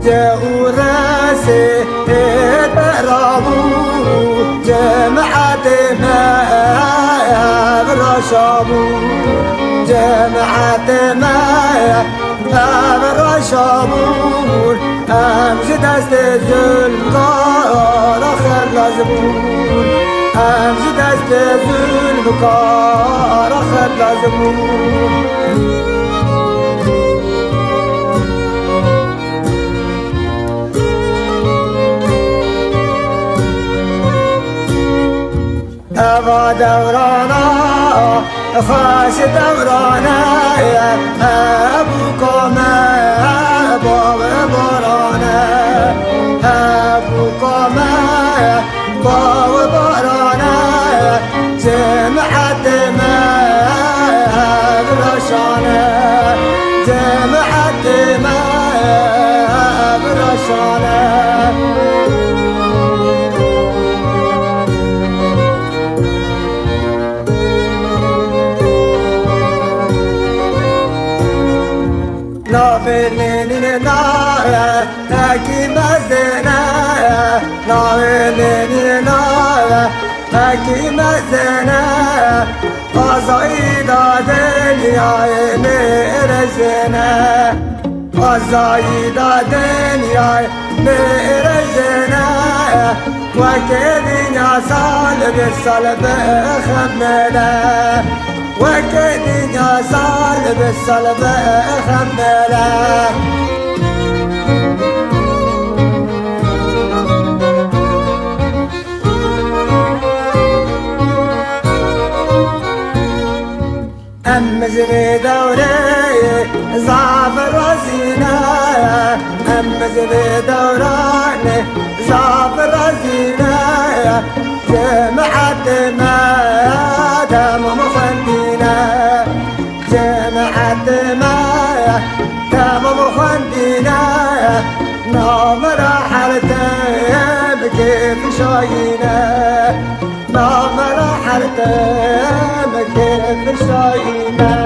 جورسي برابو جمعت ما برشابو جمعت ما برشابو امشي دست ظلم کارا خلازبون امشي دست ظلم کارا خلازبون أبا دورانا خاش دورانا أبوكم باب برانا أبوكم باب برانا جمعت ما برشانا جمعت ما برشانا لا فيني نايا تاكي مزنا لا فيني نايا تاكي مزنا أزايدا دنيا نرزنا أزايدا دنيا نرزنا وكدنا صالب الصلب خمنا وكدنا صالب الصلب خمنا أمزري دوري زعفر وزينة أمزري دوراني زعفر وزينة جمعت ما تمام خندينا جمعت ما تمام خندينا نام رحلت بكيف شاينا نام رحلت بكيف شاينا